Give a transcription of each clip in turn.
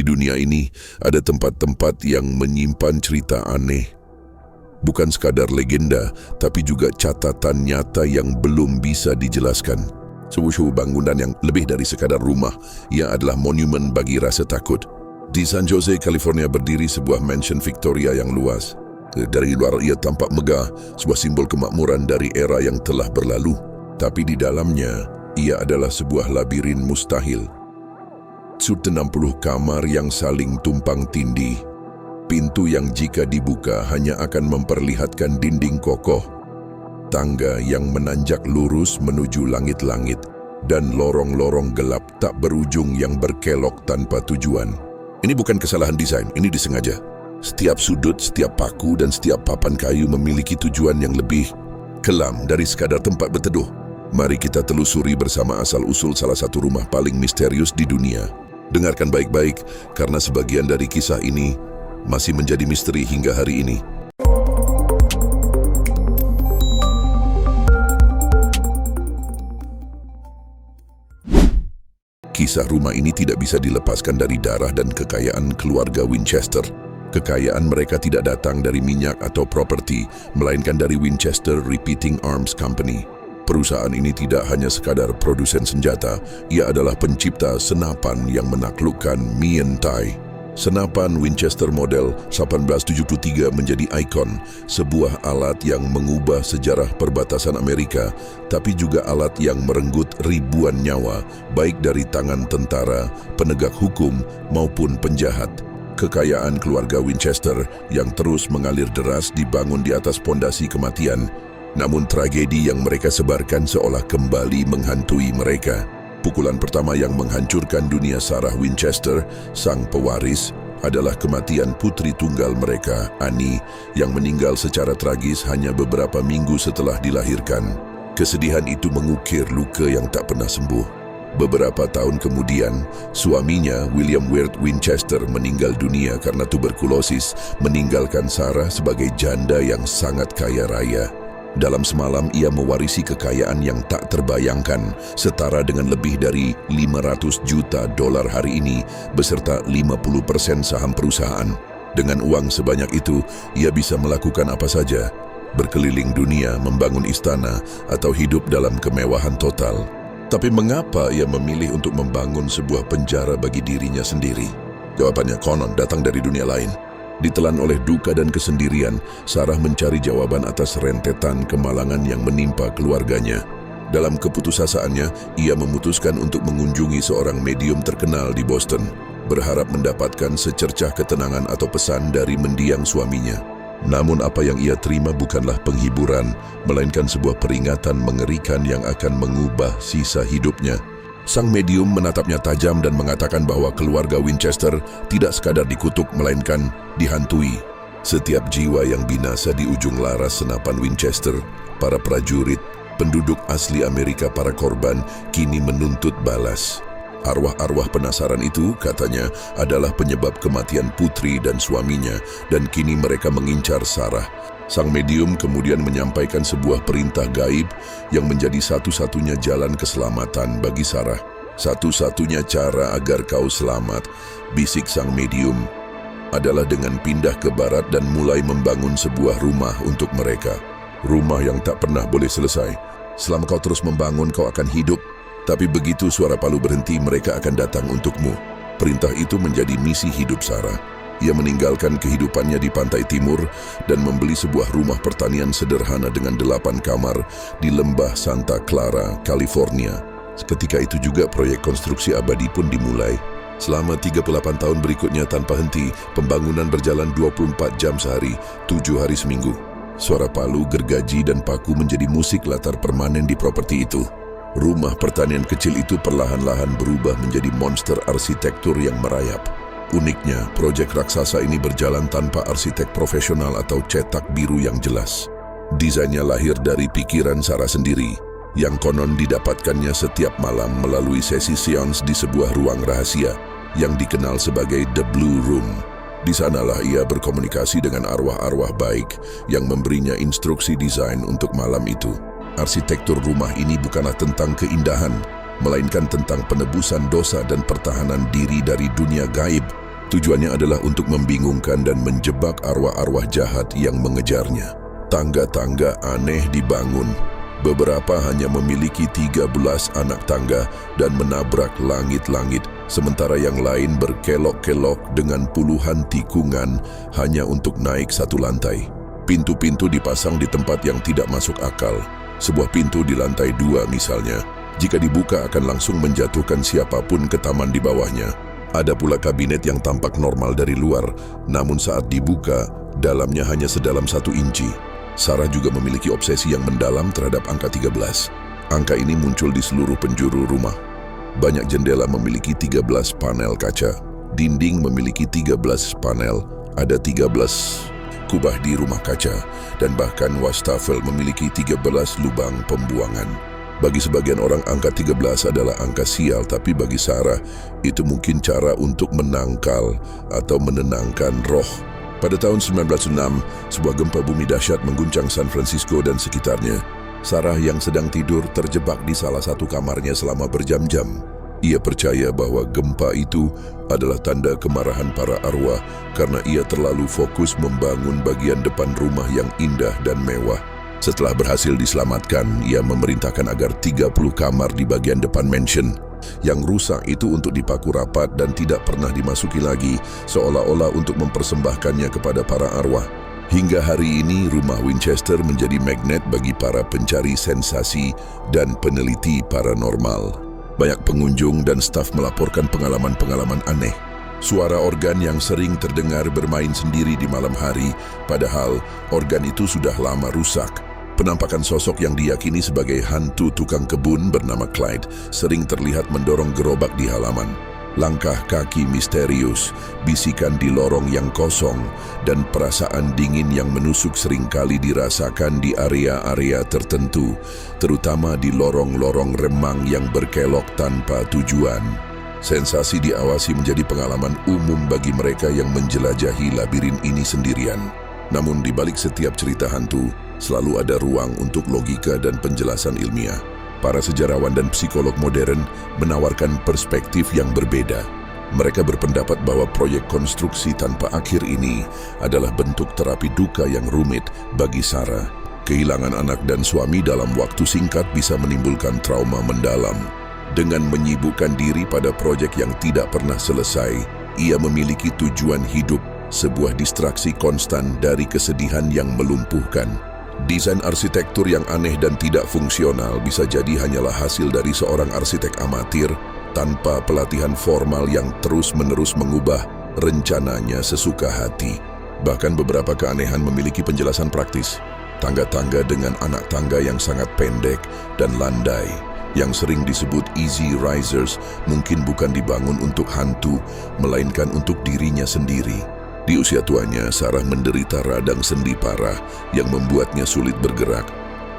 Di dunia ini, ada tempat-tempat yang menyimpan cerita aneh. Bukan sekadar legenda, tapi juga catatan nyata yang belum bisa dijelaskan. Sebuah bangunan yang lebih dari sekadar rumah, ia adalah monumen bagi rasa takut. Di San Jose, California berdiri sebuah mansion Victoria yang luas. Dari luar ia tampak megah, sebuah simbol kemakmuran dari era yang telah berlalu. Tapi di dalamnya, ia adalah sebuah labirin mustahil. 60 kamar yang saling tumpang tindih. Pintu yang jika dibuka hanya akan memperlihatkan dinding kokoh. Tangga yang menanjak lurus menuju langit-langit. Dan lorong-lorong gelap tak berujung yang berkelok tanpa tujuan. Ini bukan kesalahan desain, ini disengaja. Setiap sudut, setiap paku, dan setiap papan kayu memiliki tujuan yang lebih kelam dari sekadar tempat berteduh. Mari kita telusuri bersama asal-usul salah satu rumah paling misterius di dunia. Dengarkan baik-baik, karena sebagian dari kisah ini masih menjadi misteri hingga hari ini. Kisah rumah ini tidak bisa dilepaskan dari darah dan kekayaan keluarga Winchester. Kekayaan mereka tidak datang dari minyak atau properti, melainkan dari Winchester Repeating Arms Company. Perusahaan ini tidak hanya sekadar produsen senjata, ia adalah pencipta senapan yang menaklukkan Mientai. Senapan Winchester model 1873 menjadi ikon, sebuah alat yang mengubah sejarah perbatasan Amerika, tapi juga alat yang merenggut ribuan nyawa, baik dari tangan tentara, penegak hukum, maupun penjahat. Kekayaan keluarga Winchester yang terus mengalir deras dibangun di atas pondasi kematian. Namun tragedi yang mereka sebarkan seolah kembali menghantui mereka. Pukulan pertama yang menghancurkan dunia Sarah Winchester, sang pewaris, adalah kematian putri tunggal mereka, Annie, yang meninggal secara tragis hanya beberapa minggu setelah dilahirkan. Kesedihan itu mengukir luka yang tak pernah sembuh. Beberapa tahun kemudian, suaminya, William Wirt Winchester, meninggal dunia karena tuberkulosis, meninggalkan Sarah sebagai janda yang sangat kaya raya. Dalam semalam ia mewarisi kekayaan yang tak terbayangkan, setara dengan lebih dari 500 juta dolar hari ini, beserta 50% saham perusahaan. Dengan uang sebanyak itu, ia bisa melakukan apa saja, berkeliling dunia, membangun istana, atau hidup dalam kemewahan total. Tapi mengapa ia memilih untuk membangun sebuah penjara bagi dirinya sendiri? Jawabannya konon datang dari dunia lain. Ditelan oleh duka dan kesendirian, Sarah mencari jawaban atas rentetan kemalangan yang menimpa keluarganya. Dalam keputusasaannya, ia memutuskan untuk mengunjungi seorang medium terkenal di Boston, berharap mendapatkan secercah ketenangan atau pesan dari mendiang suaminya. Namun apa yang ia terima bukanlah penghiburan, melainkan sebuah peringatan mengerikan yang akan mengubah sisa hidupnya. Sang medium menatapnya tajam dan mengatakan bahwa keluarga Winchester tidak sekadar dikutuk, melainkan dihantui. Setiap jiwa yang binasa di ujung laras senapan Winchester, para prajurit, penduduk asli Amerika, para korban, kini menuntut balas. Arwah-arwah penasaran itu, katanya, adalah penyebab kematian putri dan suaminya, dan kini mereka mengincar Sarah. Sang medium kemudian menyampaikan sebuah perintah gaib yang menjadi satu-satunya jalan keselamatan bagi Sarah. Satu-satunya cara agar kau selamat, bisik sang medium, adalah dengan pindah ke barat dan mulai membangun sebuah rumah untuk mereka. Rumah yang tak pernah boleh selesai. Selama kau terus membangun, kau akan hidup. Tapi begitu suara palu berhenti, mereka akan datang untukmu. Perintah itu menjadi misi hidup Sarah. Ia meninggalkan kehidupannya di pantai timur dan membeli sebuah rumah pertanian sederhana dengan 8 kamar di lembah Santa Clara, California. Ketika itu juga proyek konstruksi abadi pun dimulai. Selama 38 tahun berikutnya tanpa henti, pembangunan berjalan 24 jam sehari, 7 hari seminggu. Suara palu, gergaji, dan paku menjadi musik latar permanen di properti itu. Rumah pertanian kecil itu perlahan-lahan berubah menjadi monster arsitektur yang merayap. Uniknya, proyek raksasa ini berjalan tanpa arsitek profesional atau cetak biru yang jelas. Desainnya lahir dari pikiran Sarah sendiri, yang konon didapatkannya setiap malam melalui sesi seance di sebuah ruang rahasia yang dikenal sebagai The Blue Room. Di sanalah ia berkomunikasi dengan arwah-arwah baik yang memberinya instruksi desain untuk malam itu. Arsitektur rumah ini bukanlah tentang keindahan, melainkan tentang penebusan dosa dan pertahanan diri dari dunia gaib. Tujuannya adalah untuk membingungkan dan menjebak arwah-arwah jahat yang mengejarnya. Tangga-tangga aneh dibangun. Beberapa hanya memiliki 13 anak tangga dan menabrak langit-langit, sementara yang lain berkelok-kelok dengan puluhan tikungan hanya untuk naik satu lantai. Pintu-pintu dipasang di tempat yang tidak masuk akal. Sebuah pintu di lantai 2 misalnya, jika dibuka akan langsung menjatuhkan siapapun ke taman di bawahnya. Ada pula kabinet yang tampak normal dari luar, namun saat dibuka, dalamnya hanya sedalam 1 inci. Sarah juga memiliki obsesi yang mendalam terhadap angka 13. Angka ini muncul di seluruh penjuru rumah. Banyak jendela memiliki 13 panel kaca. Dinding memiliki 13 panel. Ada 13 kubah di rumah kaca. Dan bahkan wastafel memiliki 13 lubang pembuangan. Bagi sebagian orang angka 13 adalah angka sial, tapi bagi Sarah itu mungkin cara untuk menangkal atau menenangkan roh. Pada tahun 1906, sebuah gempa bumi dahsyat mengguncang San Francisco dan sekitarnya. Sarah yang sedang tidur terjebak di salah satu kamarnya selama berjam-jam. Ia percaya bahwa gempa itu adalah tanda kemarahan para arwah karena ia terlalu fokus membangun bagian depan rumah yang indah dan mewah. Setelah berhasil diselamatkan, ia memerintahkan agar 30 kamar di bagian depan mansion yang rusak itu untuk dipaku rapat dan tidak pernah dimasuki lagi, seolah-olah untuk mempersembahkannya kepada para arwah. Hingga hari ini, rumah Winchester menjadi magnet bagi para pencari sensasi dan peneliti paranormal. Banyak pengunjung dan staf melaporkan pengalaman-pengalaman aneh. Suara organ yang sering terdengar bermain sendiri di malam hari, padahal organ itu sudah lama rusak. Penampakan sosok yang diyakini sebagai hantu tukang kebun bernama Clyde sering terlihat mendorong gerobak di halaman. Langkah kaki misterius, bisikan di lorong yang kosong, dan perasaan dingin yang menusuk seringkali dirasakan di area-area tertentu, terutama di lorong-lorong remang yang berkelok tanpa tujuan. Sensasi diawasi menjadi pengalaman umum bagi mereka yang menjelajahi labirin ini sendirian. Namun di balik setiap cerita hantu, selalu ada ruang untuk logika dan penjelasan ilmiah. Para sejarawan dan psikolog modern menawarkan perspektif yang berbeda. Mereka berpendapat bahwa proyek konstruksi tanpa akhir ini adalah bentuk terapi duka yang rumit bagi Sarah. Kehilangan anak dan suami dalam waktu singkat bisa menimbulkan trauma mendalam. Dengan menyibukkan diri pada proyek yang tidak pernah selesai, ia memiliki tujuan hidup, sebuah distraksi konstan dari kesedihan yang melumpuhkan. Desain arsitektur yang aneh dan tidak fungsional bisa jadi hanyalah hasil dari seorang arsitek amatir tanpa pelatihan formal yang terus-menerus mengubah rencananya sesuka hati. Bahkan beberapa keanehan memiliki penjelasan praktis. Tangga-tangga dengan anak tangga yang sangat pendek dan landai, yang sering disebut easy risers, mungkin bukan dibangun untuk hantu, melainkan untuk dirinya sendiri. Di usia tuanya, Sarah menderita radang sendi parah yang membuatnya sulit bergerak,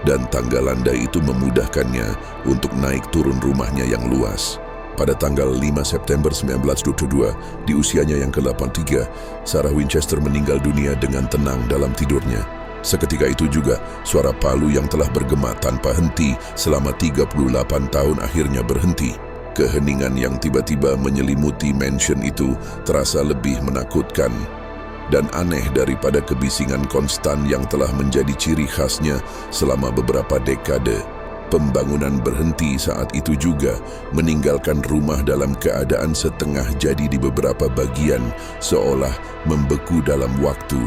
dan tangga landai itu memudahkannya untuk naik turun rumahnya yang luas. Pada tanggal 5 September 1922, di usianya yang ke-83, Sarah Winchester meninggal dunia dengan tenang dalam tidurnya. Seketika itu juga, suara palu yang telah bergema tanpa henti selama 38 tahun akhirnya berhenti. Keheningan yang tiba-tiba menyelimuti mansion itu terasa lebih menakutkan dan aneh daripada kebisingan konstan yang telah menjadi ciri khasnya selama beberapa dekade. Pembangunan berhenti saat itu juga, meninggalkan rumah dalam keadaan setengah jadi di beberapa bagian, seolah membeku dalam waktu.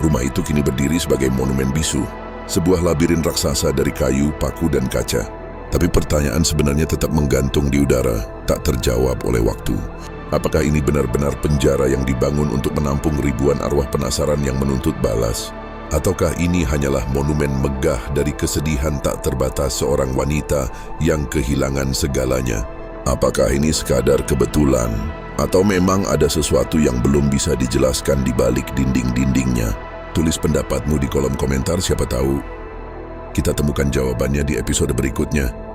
Rumah itu kini berdiri sebagai monumen bisu, sebuah labirin raksasa dari kayu, paku, dan kaca. Tapi pertanyaan sebenarnya tetap menggantung di udara, tak terjawab oleh waktu. Apakah ini benar-benar penjara yang dibangun untuk menampung ribuan arwah penasaran yang menuntut balas? Ataukah ini hanyalah monumen megah dari kesedihan tak terbatas seorang wanita yang kehilangan segalanya? Apakah ini sekadar kebetulan? Atau memang ada sesuatu yang belum bisa dijelaskan di balik dinding-dindingnya? Tulis pendapatmu di kolom komentar, siapa tahu kita temukan jawabannya di episode berikutnya.